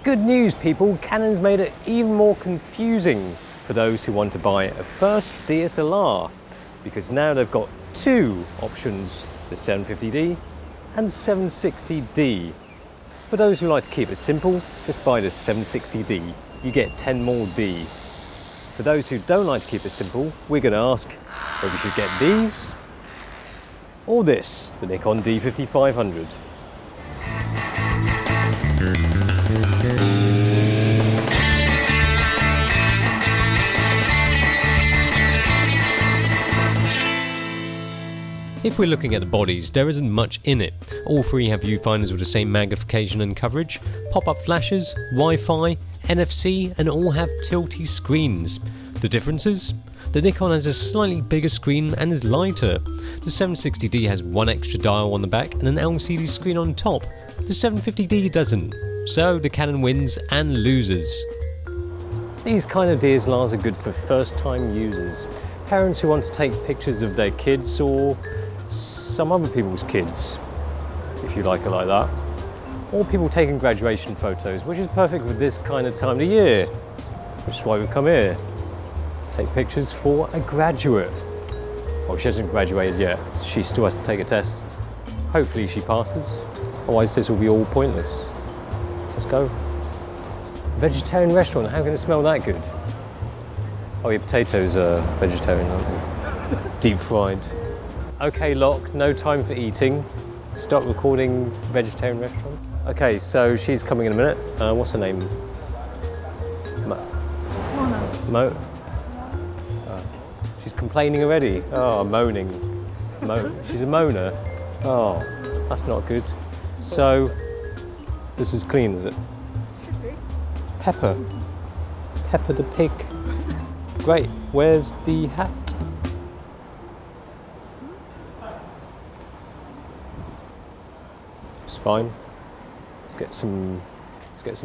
Good news, people, Canon's made it even more confusing for those who want to buy a first DSLR, because now they've got two options, the 750D and 760D. For those who like to keep it simple, just buy the 760D. You get 10 more D. For those who don't like to keep it simple, we're going to ask whether you should get these or this, the Nikon D5500. If we're looking at the bodies, there isn't much in it. All three have viewfinders with the same magnification and coverage, pop-up flashes, Wi-Fi, NFC, and all have tilty screens. The differences? The Nikon has a slightly bigger screen and is lighter. The 760D has one extra dial on the back and an LCD screen on top. The 750D doesn't. So the Canon wins and loses. These kind of DSLRs are good for first-time users. Parents who want to take pictures of their kids or some other people's kids, if you like it like that. Or people taking graduation photos, which is perfect for this kind of time of year. Which is why we come here. Take pictures for a graduate. Well, she hasn't graduated yet, so she still has to take a test. Hopefully she passes, otherwise this will be all pointless. Let's go. Vegetarian restaurant, how can it smell that good? Oh, your potatoes are vegetarian, aren't they? Deep fried. Okay, lock, no time for eating. Start recording vegetarian restaurant. Okay, so she's coming in a minute. What's her name? Mo. She's complaining already. Oh, moaning. She's a moaner. Oh, that's not good. So, this is clean, is it? Should be. Pepper. Pepper the pig. Great. Where's the hat? It's fine. Let's get some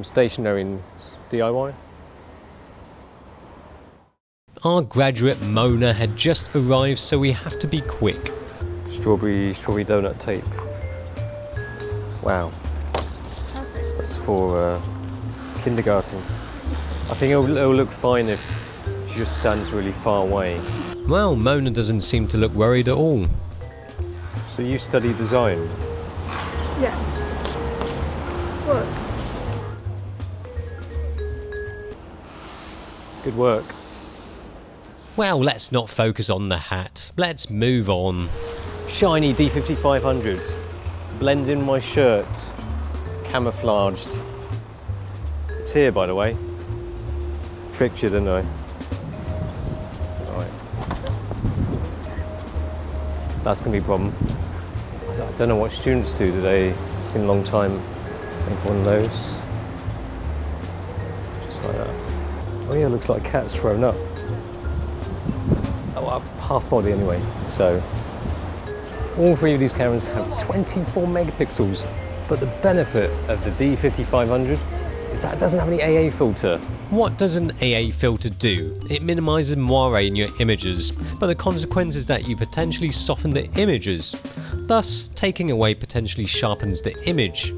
stationery and DIY. Our graduate Mona had just arrived, so we have to be quick. Strawberry donut tape. Wow. Perfect. That's for kindergarten. I think it'll look fine if she just stands really far away. Well, Mona doesn't seem to look worried at all. So you study design? Yeah. Work. It's good work. Well, let's not focus on the hat. Let's move on. Shiny D5500. Blends in my shirt. Camouflaged. It's here, by the way. Tricked you, didn't I? Alright. That's going to be a problem. I don't know what students do today. It's been a long time. Make one of those. Just like that. Oh yeah, looks like a cat's thrown up. Oh, half body anyway. So, all three of these cameras have 24 megapixels, but the benefit of the D5500 is that it doesn't have any AA filter. What does an AA filter do? It minimises moire in your images, but the consequence is that you potentially soften the images. Thus, taking away potentially sharpens the image.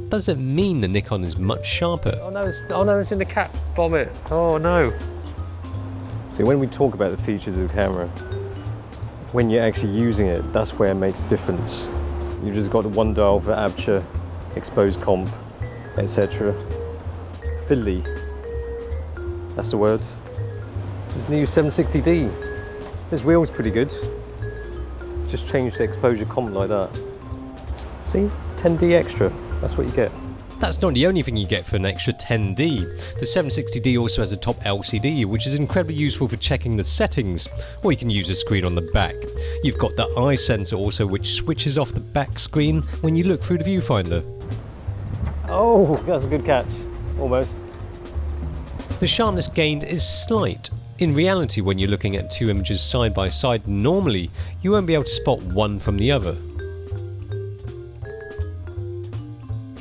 Does it mean the Nikon is much sharper? Oh no, it's in the cat vomit. Oh no. See, when we talk about the features of the camera, when you're actually using it, that's where it makes difference. You've just got one dial for aperture, exposed comp, etc. Fiddly. That's the word. This new 760D. This wheel's pretty good. Just change the exposure comp like that. See? 10D extra. That's what you get. That's not the only thing you get for an extra 10D. The 760D also has a top LCD, which is incredibly useful for checking the settings, or you can use a screen on the back. You've got the eye sensor also, which switches off the back screen when you look through the viewfinder. Oh, that's a good catch. Almost. The sharpness gained is slight. In reality, when you're looking at two images side by side, normally you won't be able to spot one from the other.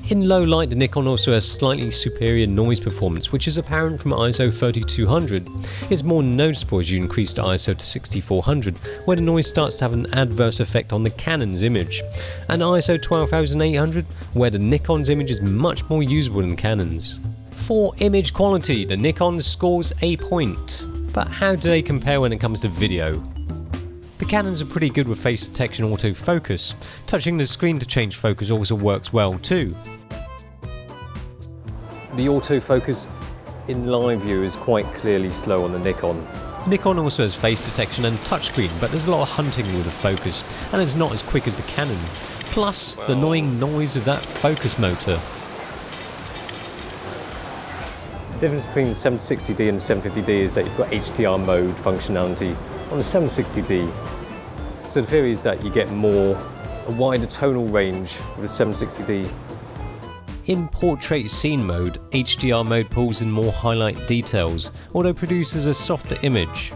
In low light, the Nikon also has slightly superior noise performance, which is apparent from ISO 3200. It's more noticeable as you increase the ISO to 6400, where the noise starts to have an adverse effect on the Canon's image, and ISO 12800, where the Nikon's image is much more usable than Canon's. For image quality, the Nikon scores a point. But how do they compare when it comes to video? The Canons are pretty good with face detection autofocus. Touching the screen to change focus also works well too. The autofocus in live view is quite clearly slow on the Nikon. Nikon also has face detection and touchscreen, but there's a lot of hunting with the focus, and it's not as quick as the Canon. Plus, the annoying noise of that focus motor. The difference between the 760D and the 750D is that you've got Hdr Mode functionality on the 760D. So the theory is that you get a wider tonal range with the 760D. In portrait scene mode, Hdr Mode pulls in more highlight details, although produces a softer image.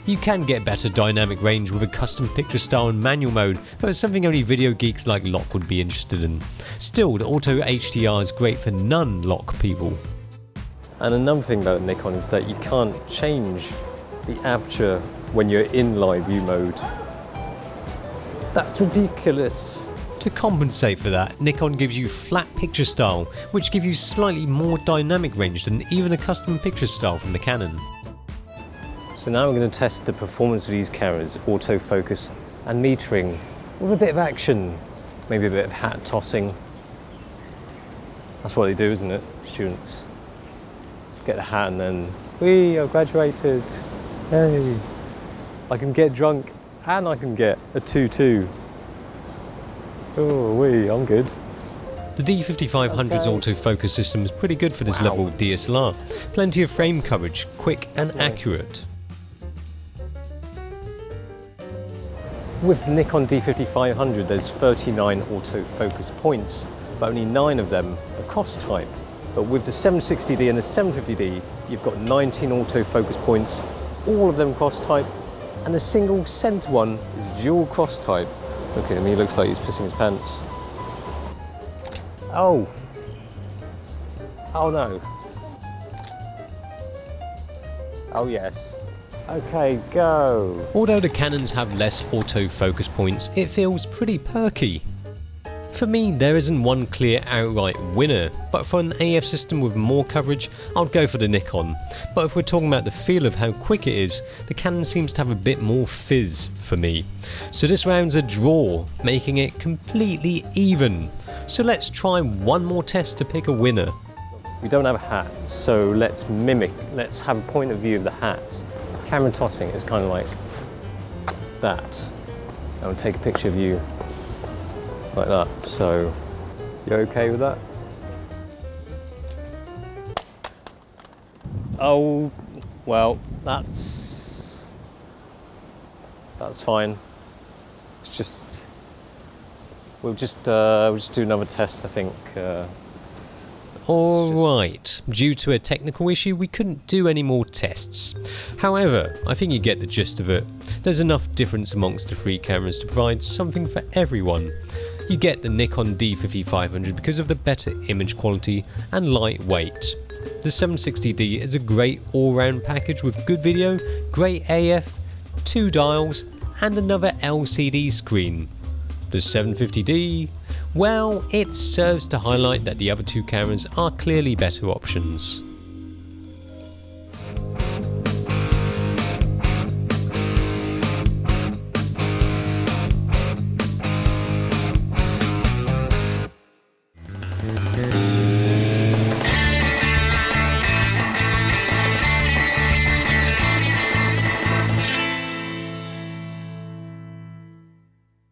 You can get better dynamic range with a custom picture style in manual mode, but it's something only video geeks like Locke would be interested in. Still, the Auto HDR is great for non-Locke people. And another thing about Nikon is that you can't change the aperture when you're in live view mode. That's ridiculous. To compensate for that, Nikon gives you flat picture style, which gives you slightly more dynamic range than even a custom picture style from the Canon. So now we're going to test the performance of these cameras, autofocus and metering, with a bit of action, maybe a bit of hat tossing. That's what they do, isn't it, students? Get the hat and then, whee, I've graduated, hey. I can get drunk and I can get a 2-2. Oh, wee, I'm good. The D5500's autofocus system is pretty good for this level of DSLR. Plenty of frame coverage, quick and accurate. With the Nikon D5500 there's 39 autofocus points, but only 9 of them are cross-type. But with the 760D and the 750D, you've got 19 autofocus points, all of them cross-type, and the single centre one is dual cross-type. Look at him, he looks like he's pissing his pants. Oh! Oh no. Oh yes. Okay, go. Although the Canons have less autofocus points, it feels pretty perky. For me, there isn't one clear outright winner, but for an AF system with more coverage, I'd go for the Nikon. But if we're talking about the feel of how quick it is, the Canon seems to have a bit more fizz for me. So this round's a draw, making it completely even. So let's try one more test to pick a winner. We don't have a hat, so let's have a point of view of the hat. Camera tossing is kind of like that. I'll take a picture of you like that. So, you okay with that? Oh, well, that's fine. It's just we'll just do another test, I think. Alright, due to a technical issue we couldn't do any more tests. However, I think you get the gist of it. There's enough difference amongst the three cameras to provide something for everyone. You get the Nikon D5500 because of the better image quality and lightweight. The 760D is a great all-round package with good video, great AF, 2 dials and another LCD screen. The 750D, well, it serves to highlight that the other two cameras are clearly better options.